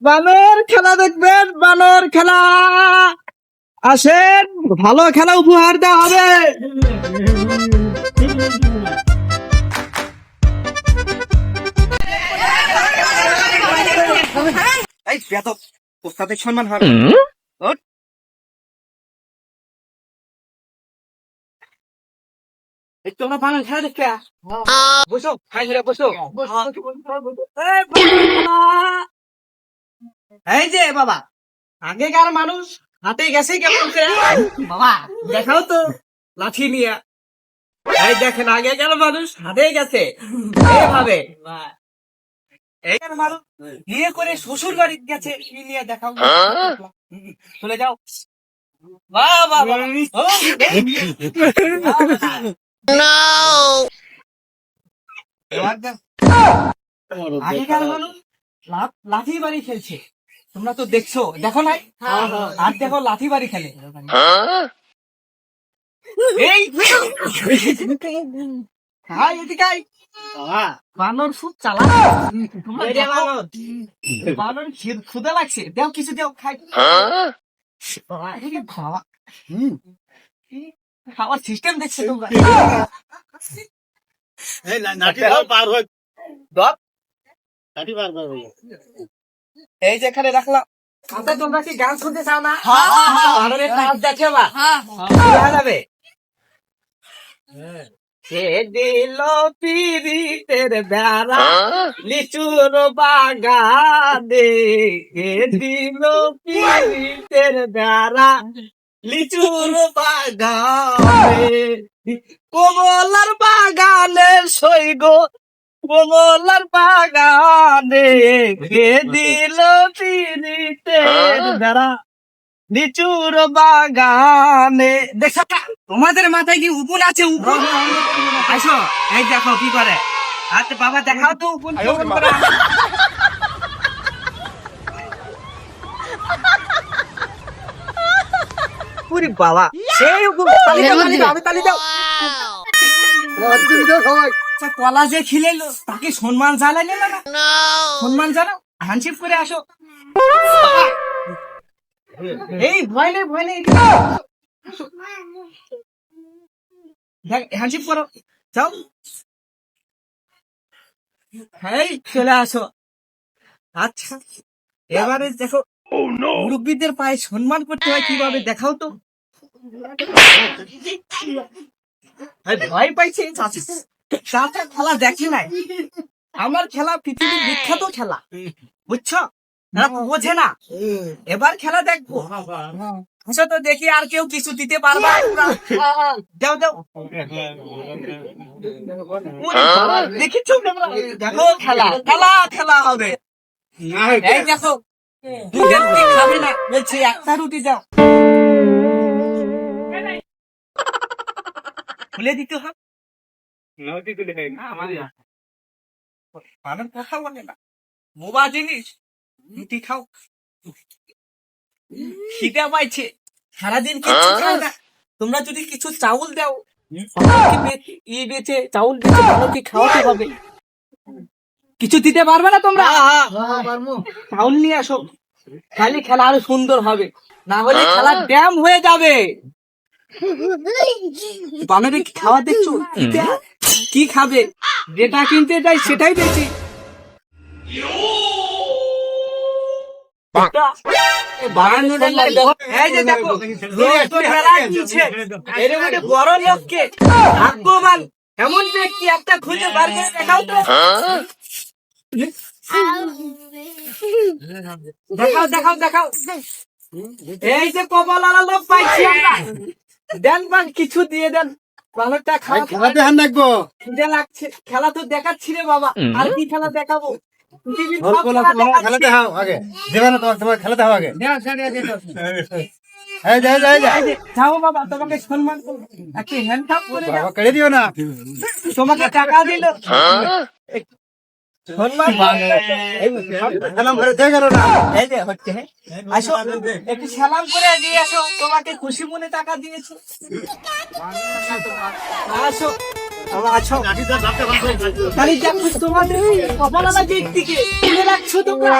বানর খেলা দেখবেন, বানর খেলা। আসেন, ভালো খেলা উপহার দেওয়া হবে। এই বেয়াদব, ওস্তাদের সম্মান হবে। ওঠ। এই তোমরা বানর খেলা দেখতে বসো, হাই ধরে বসো। এই বানর খেলা। এই যে বাবা, আগেকার মানুষ হাতে গেছে কেমন করে? বাবা দেখাও তো লাঠি নিয়ে। এই দেখেন, আগেকার মানুষ হাতে গেছে এইভাবে। এইখানে মানুষ বিয়ে করে শ্বশুর বাড়ি গেছে, কি নিয়ে দেখাও। চলে যাও। বাহ বাহ বাহ। ও, এবার দেখ, আগেকার মানুষ লাঠি বাড়ি খেলছে, তোমরা তো দেখছো, দেখো নাই? আর দেখো লাঠি বাড়ি খেলে। এই হাই, এদিকে আয়। বানর খুব চালাক। তোমরা দেখো, বানর ক্ষুধা লাগছে, দেও কিছু, দেও খাই। এদিকে খাওয়া, খাওয়ার সিস্টেম দেখছো তোমরা? এই যেখানে রাখলাম, আচ্ছা তোমরা কি গান শুনতে চাও না? বানরের নাচ দেখে বা শোনা যাবে। কে দিল পিরিতের বেড়া লিচুর বাগানে, কে দিল পিরিতের বেড়া লিচুর বাগানে, কমলার বাগানে সইগ, কমলার বাগানে, কে দিল পিরিতের বেড়া লিচুর বাগানে। দেখো, তোমাদের মাথায় কি উপুন আছে? উপুন আসো, এই দেখো কি করে। আচ্ছা বাবা দেখাও তো উপুন কেমন করে। পুরি বাবা, সেই উপুন। তালি দাও, তালি দাও, আমি তালি দাও। আচ্ছা, কলা যে খিলেলো তাকে সম্মান জানাইলে না? সম্মান জানাও, হ্যান্ডশেক করে আসো। এই ভয় নেই, ভয় নেই, হ্যান্ডশেক করো, যাও। হ্যাঁ, চলে আসো। আচ্ছা এবারে দেখো, মুরব্বীদের পায়ে সম্মান করতে হয় কিভাবে, দেখাও তো। ভয় পাইছে চাচা, খেলা দেখি নাই। আমার খেলা পৃথিবীর বিখ্যাত খেলা, বুঝছো? তারা বোঝে না, এবার খেলা দেখবো। আচ্ছা তো দেখি, আর কেউ কিছু দিতে পারবা? দাও দাও। দেখেছো, দেখো খেলা, খেলা খেলা হবে। এই দেখো, দুইটা রুটি খাবে না, বলছি একটা রুটি দাও। খুলে দিতে হবে, মানুষ কথা বলে না, মোবা জিনিস। রুটি খাও, খিদে পাইছে, সারাদিন কিছু খাও না। তোমরা যদি কিছু চাউল দাও, বেচে চাউল বেচে বানরকে খাওয়াতে হবে। কিছু দিতে পারবে না তোমরা? চাউল নিয়ে আসো, খালি খেলা আরো সুন্দর হবে, না হলে খেলা ড্যাম হয়ে যাবে। বানরে কি খাওয়া দেখছো? কি খাবে? যেটা কিনতে যাই সেটাই বেশি। বড় লোককে ভাগ্যবান এমন ব্যক্তি একটা খুঁজে বার করে দেখাও তো। দেখাও দেখাও দেখাও। এই যে কপালালা লোক পাইছি আমরা, দেন বা কিছু দিয়ে দেন। বানরটা খেলাতে হান রাখবো, খিদে লাগছে। খেলা তো দেখাচ্ছি রে বাবা, আর কি খেলা দেখাবো? খেলাতে হাও আগে, দেবে না তোমার খেলাতে হাও আগে। যাও বাবা, তোমাকে সম্মান করবো, একটু হ্যান্ড কাপ করে কেড়ে দিও না। তোমাকে টাকা দিল, সম্মান এই সালাম করে দেখো না এই যে হচ্ছে আসো একটু সালাম করে দিয়ে আসো তোমাকে খুশি মনে টাকা দিয়েছে আসো বাবা আছো খালি দেখো তোমাদের কপালালা দিক থেকে তুলে রাখছো তোমরা